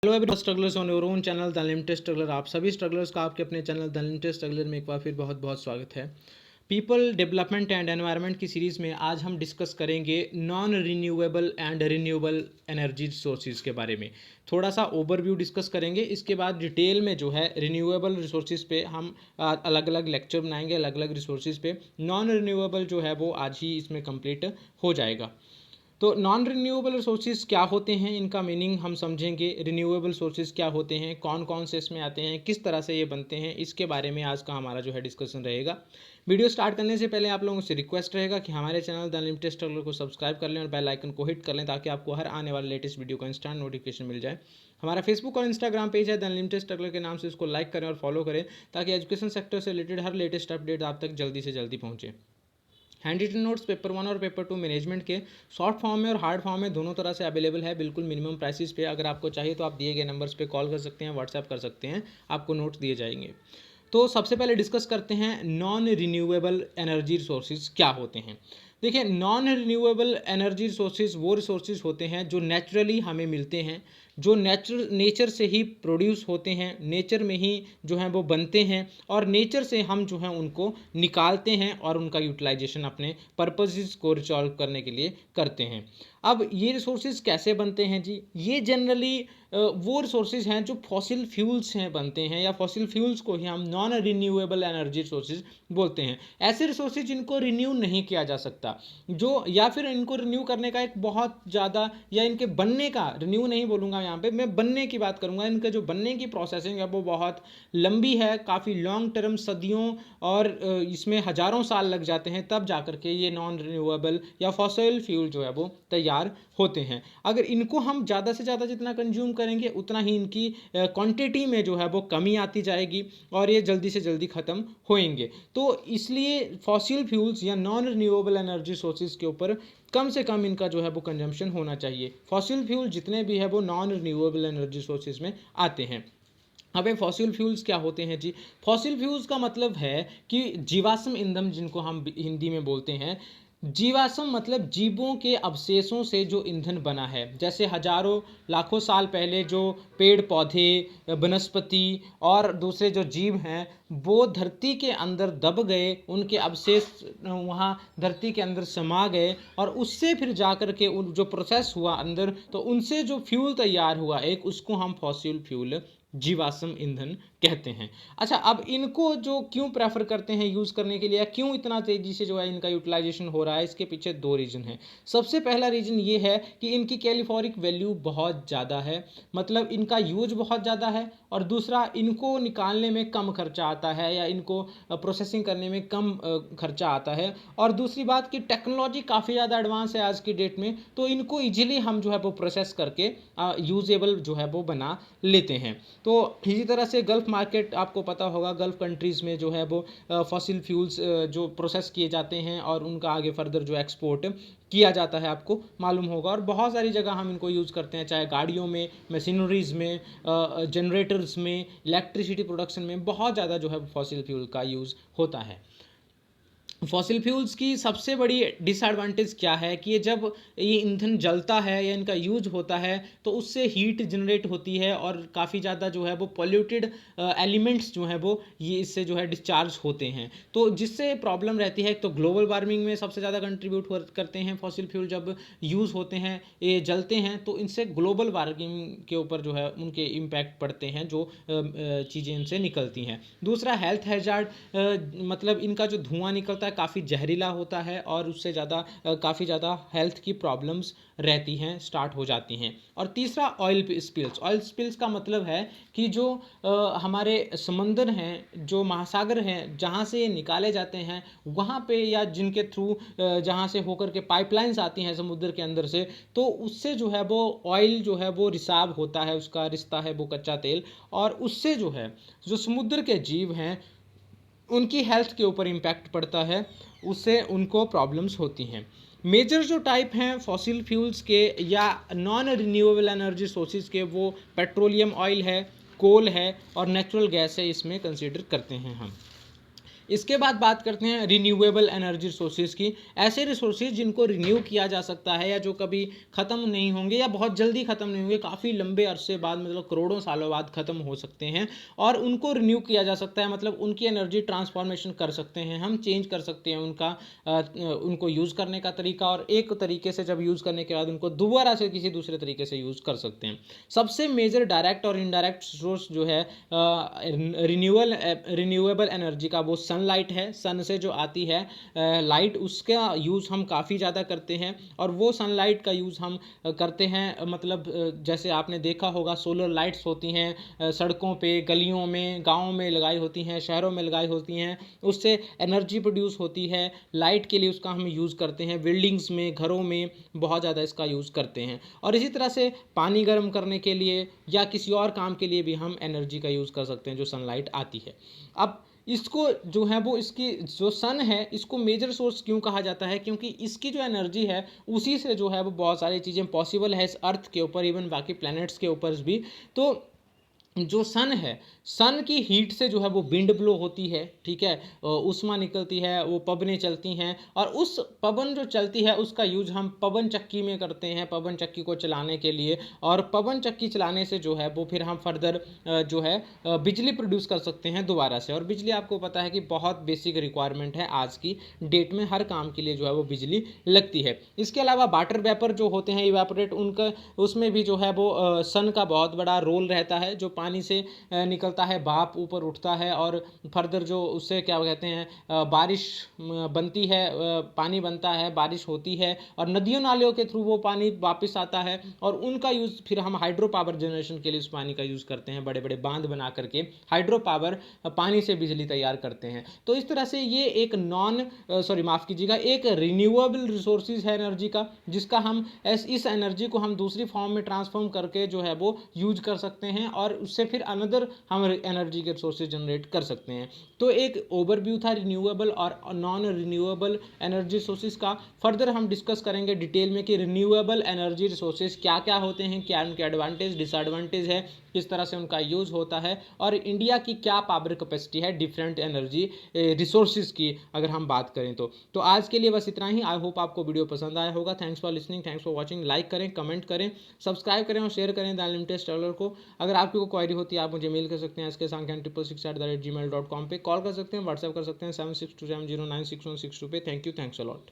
Hello everyone, strugglers on your own channel the unlimited struggler. आप सभी strugglers का आपके अपने चैनल द अनलिमिटेड स्ट्रगलर में एक बार फिर बहुत बहुत स्वागत है। पीपल डेवलपमेंट एंड एनवायरनमेंट की सीरीज़ में आज हम डिस्कस करेंगे non renewable and renewable energy sources के बारे में। थोड़ा सा ओवरव्यू डिस्कस करेंगे, इसके बाद डिटेल में जो है रिन्यूएबल रिसोर्सेज पे हम अलग अलग लेक्चर बनाएंगे, अलग अलग रिसोर्सेज पे। नॉन रिन्यूएबल जो है वो आज ही इसमें कंप्लीट हो जाएगा। तो नॉन रिन्यूएबल रिसोर्सेज क्या होते हैं, इनका मीनिंग हम समझेंगे। रिन्यूएबल सोर्सेज क्या होते हैं, कौन कौन से इसमें आते हैं, किस तरह से ये बनते हैं, इसके बारे में आज का हमारा जो है डिस्कशन रहेगा। वीडियो स्टार्ट करने से पहले आप लोगों से रिक्वेस्ट रहेगा कि हमारे चैनल द अनलिमिटेड स्ट्रगलर को सब्सक्राइब कर लें और बेल आइकन को हिट कर लें, ताकि आपको हर आने वाले लेटेस्ट वीडियो का इंस्टेंट नोटिफिकेशन मिल जाए। हमारा फेसबुक और इंस्टाग्राम पेज है द अनलिमिटेड स्ट्रगलर के नाम से, उसको लाइक करें और फॉलो करें, ताकि एजुकेशन सेक्टर से रिलेटेड हर लेटेस्ट अपडेट आप तक जल्दी से जल्दी पहुँचे। हैंड रिटन नोट्स पेपर 1 और पेपर 2 मैनेजमेंट के शॉर्ट फॉर्म में और हार्ड फॉर्म में दोनों तरह से अवेलेबल है, बिल्कुल मिनिमम प्राइसेस पे। अगर आपको चाहिए तो आप दिए गए नंबर्स पे कॉल कर सकते हैं, व्हाट्सएप कर सकते हैं, आपको नोट्स दिए जाएंगे। तो सबसे पहले डिस्कस करते हैं नॉन रिन्यूएबल एनर्जी रिसोर्सेज क्या होते हैं। देखिए, नॉन रिन्यूएबल एनर्जी रिसोर्सेज वो रिसोर्सेज होते हैं जो नेचुरली हमें मिलते हैं, जो नेचर से ही प्रोड्यूस होते हैं, नेचर में ही जो है वो बनते हैं, और नेचर से हम जो है उनको निकालते हैं और उनका यूटिलाइजेशन अपने पर्पसेस को रिजॉल्व करने के लिए करते हैं। अब ये रिसोर्सेज कैसे बनते हैं जी? ये जनरली वो रिसोर्सेज हैं जो फॉसिल फ्यूल्स हैं बनते हैं, या फॉसिल फ्यूल्स को ही हम नॉन रिन्यूएबल एनर्जी रिसोर्सेज बोलते हैं। ऐसे रिसोर्सेज जिनको रिन्यू नहीं किया जा सकता, जो या फिर इनको रिन्यू करने का एक बहुत ज़्यादा, या इनके बनने का, रिन्यू नहीं बोलूँगा यहाँ पे, मैं बनने की बात करूँगा। इनके जो बनने की प्रोसेसिंग है वो बहुत लंबी है, काफ़ी लॉन्ग टर्म, सदियों और इसमें हज़ारों साल लग जाते हैं, तब जा कर के ये नॉन रिन्यूएबल या फॉसिल फ्यूल जो है वो तैयार होते हैं। अगर इनको हम ज़्यादा से ज़्यादा जितना कंज्यूम करेंगे, उतना ही इनकी क्वांटिटी में जो है वो कमी आती जाएगी और ये जल्दी से जल्दी ख़त्म होएंगे। तो इसलिए फॉसिल फ्यूल्स या नॉन रिन्यूएबल एनर्जी सोर्सेज के ऊपर कम से कम इनका जो है वो कंजम्पशन होना चाहिए। फॉसिल फ्यूल जितने भी है वो नॉन रिन्यूएबल एनर्जी सोर्सेज में आते हैं। अब ये फॉसिल फ्यूल्स क्या होते हैं जी? फॉसिल फ्यूल्स का मतलब है कि जीवाश्म ईंधन, जिनको हम हिंदी में बोलते हैं। जीवाश्म मतलब जीवों के अवशेषों से जो ईंधन बना है, जैसे हजारों लाखों साल पहले जो पेड़ पौधे, वनस्पति और दूसरे जो जीव हैं वो धरती के अंदर दब गए, उनके अवशेष वहाँ धरती के अंदर समा गए, और उससे फिर जा कर के उन जो प्रोसेस हुआ अंदर, तो उनसे जो फ्यूल तैयार हुआ एक, उसको हम फॉसिल फ्यूल, जीवाश्म ईंधन कहते हैं। अच्छा, अब इनको जो क्यों प्रेफर करते हैं यूज़ करने के लिए, या क्यों इतना तेज़ी से जो है इनका यूटिलाइजेशन हो रहा है, इसके पीछे दो रीज़न है। सबसे पहला रीज़न ये है कि इनकी कैलोरीफिक वैल्यू बहुत ज़्यादा है, मतलब इनका यूज बहुत ज़्यादा है, और दूसरा इनको निकालने में कम खर्चा आता है, या इनको प्रोसेसिंग करने में कम खर्चा आता है। और दूसरी बात कि टेक्नोलॉजी काफ़ी ज़्यादा एडवांस है आज की डेट में, तो इनको ईजिली हम जो है वो प्रोसेस करके यूजेबल जो है वो बना लेते हैं। तो इसी तरह से गल्फ़ मार्केट, आपको पता होगा, गल्फ़ कंट्रीज़ में जो है वो फॉसिल फ्यूल्स जो प्रोसेस किए जाते हैं और उनका आगे फर्दर जो एक्सपोर्ट किया जाता है, आपको मालूम होगा। और बहुत सारी जगह हम इनको यूज़ करते हैं, चाहे गाड़ियों में, मशीनरीज़ में, जनरेटर्स में, इलेक्ट्रिसिटी प्रोडक्शन में बहुत ज़्यादा जो है फॉसिल फ्यूल का यूज़ होता है। फॉसिल फ्यूल्स की सबसे बड़ी डिसएडवांटेज क्या है कि ये जब ये ईंधन जलता है या इनका यूज होता है, तो उससे हीट जनरेट होती है, और काफ़ी ज़्यादा जो है वो पॉल्यूटेड एलिमेंट्स जो हैं वो ये इससे जो है डिस्चार्ज होते हैं, तो जिससे प्रॉब्लम रहती है। तो ग्लोबल वार्मिंग में सबसे ज़्यादा कंट्रीब्यूट करते हैं फॉसिल फ्यूल, जब यूज़ होते हैं, ये जलते हैं, तो इनसे ग्लोबल वार्मिंग के ऊपर जो है उनके इम्पैक्ट पड़ते हैं, जो चीज़ें इनसे निकलती हैं। दूसरा हेल्थ हैजार्ड, मतलब इनका जो धुआं निकलता है काफ़ी जहरीला होता है, और उससे ज़्यादा काफ़ी ज़्यादा हेल्थ की प्रॉब्लम्स रहती हैं, स्टार्ट हो जाती हैं। और तीसरा ऑयल स्पिल्स। ऑयल स्पिल्स का मतलब है कि जो हमारे समंदर हैं, जो महासागर हैं, जहाँ से ये निकाले जाते हैं, वहाँ पे, या जिनके थ्रू जहाँ से होकर के पाइपलाइंस आती हैं समुद्र के अंदर से, तो उससे जो है वो ऑयल जो है वो रिसाव होता है, उसका रिश्ता है वो कच्चा तेल, और उससे जो है जो समुद्र के जीव हैं उनकी हेल्थ के ऊपर इम्पैक्ट पड़ता है, उससे उनको प्रॉब्लम्स होती हैं। मेजर जो टाइप हैं फॉसिल फ्यूल्स के या नॉन रिन्यूएबल एनर्जी सोर्सेज के, वो पेट्रोलियम ऑयल है, कोल है, और नेचुरल गैस है, इसमें कंसीडर करते हैं हम। इसके बाद बात करते हैं रिन्यूएबल एनर्जी रिसोर्सेज की। ऐसे रिसोर्सेज जिनको रिन्यू किया जा सकता है या जो कभी ख़त्म नहीं होंगे या बहुत जल्दी ख़त्म नहीं होंगे, काफ़ी लंबे अरसे बाद मतलब करोड़ों सालों बाद ख़त्म हो सकते हैं और उनको रिन्यू किया जा सकता है, मतलब उनकी एनर्जी ट्रांसफॉर्मेशन कर सकते हैं, हम चेंज कर सकते हैं उनको यूज़ करने का तरीका, और एक तरीके से जब यूज़ करने के बाद उनको दोबारा से किसी दूसरे तरीके से यूज़ कर सकते हैं। सबसे मेजर डायरेक्ट और इनडायरेक्ट सोर्स जो है रिन्यूएबल एनर्जी का, वो सनलाइट है। सन से जो आती है लाइट, उसका यूज़ हम काफ़ी ज़्यादा करते हैं और वो सनलाइट का यूज़ हम करते हैं, मतलब जैसे आपने देखा होगा सोलर लाइट्स होती हैं सड़कों पे, गलियों में, गाँव में लगाई होती हैं, शहरों में लगाई होती हैं, उससे एनर्जी प्रोड्यूस होती है। लाइट के लिए उसका हम यूज़ करते हैं, बिल्डिंग्स में, घरों में बहुत ज़्यादा इसका यूज़ करते हैं। और इसी तरह से पानी गर्म करने के लिए या किसी और काम के लिए भी हम एनर्जी का यूज़ कर सकते हैं जो सनलाइट आती है। अब इसको जो है वो, इसकी जो सन है, इसको मेजर सोर्स क्यों कहा जाता है, क्योंकि इसकी जो एनर्जी है उसी से जो है वो बहुत सारी चीज़ें पॉसिबल है इस अर्थ के ऊपर, इवन बाकी प्लैनेट्स के ऊपर भी। तो जो सन है, सन की हीट से जो है वो विंड ब्लो होती है, ठीक है, उष्मा निकलती है, वो पवनें चलती हैं और उस पवन जो चलती है उसका यूज हम पवन चक्की में करते हैं, पवन चक्की को चलाने के लिए। और पवन चक्की चलाने से जो है वो फिर हम फर्दर जो है बिजली प्रोड्यूस कर सकते हैं दोबारा से। और बिजली आपको पता है कि बहुत बेसिक रिक्वायरमेंट है आज की डेट में, हर काम के लिए जो है वो बिजली लगती है। इसके अलावा वाटर वेपर जो होते हैं, इवेपोरेट, उनका उसमें भी जो है वो सन का बहुत बड़ा रोल रहता है। जो पानी से निकलता है, भाप ऊपर उठता है और फर्दर जो उससे क्या कहते हैं बारिश बनती है, पानी बनता है, बारिश होती है और नदियों नालियों के थ्रू वो पानी वापस आता है और उनका यूज़ फिर हम हाइड्रो पावर जनरेशन के लिए उस पानी का यूज़ करते हैं। बड़े बड़े बांध बना करके हाइड्रो पावर पानी से बिजली तैयार करते हैं। तो इस तरह से ये एक माफ़ कीजिएगा, एक रिन्यूएबल रिसोर्सेज है एनर्जी का, जिसका हम इस एनर्जी को हम दूसरी फॉर्म में ट्रांसफॉर्म करके जो है वो यूज कर सकते हैं और उससे फिर अनदर हम एनर्जी के सोर्सेज जनरेट कर सकते हैं। तो एक ओवरव्यू था रिन्यूएबल और नॉन रिन्यूएबल एनर्जी सोर्सेज का। फर्दर हम डिस्कस करेंगे डिटेल में कि रिन्यूएबल एनर्जी रिसोर्सेज क्या क्या होते हैं, क्या उनके एडवांटेज डिसएडवांटेज है, किस तरह से उनका यूज़ होता है और इंडिया की क्या पावर कैपेसिटी है डिफरेंट एनर्जी रिसोर्सेज की, अगर हम बात करें तो आज के लिए बस इतना ही। आई होप आपको वीडियो पसंद आया होगा। Thanks for listening, thanks for watching. Like करें, कमेंट करें, सब्सक्राइब करें और शेयर करें द अनलिमिटेड स्ट्रगलर को। अगर आपकी कोई क्वायरी होती है आप मुझे मेल कर सकते हैं SK666@gmail.com पे, कॉल कर सकते हैं, व्हाट्सएप कर सकते हैं 7627096162 पे। Thank you, thanks a lot.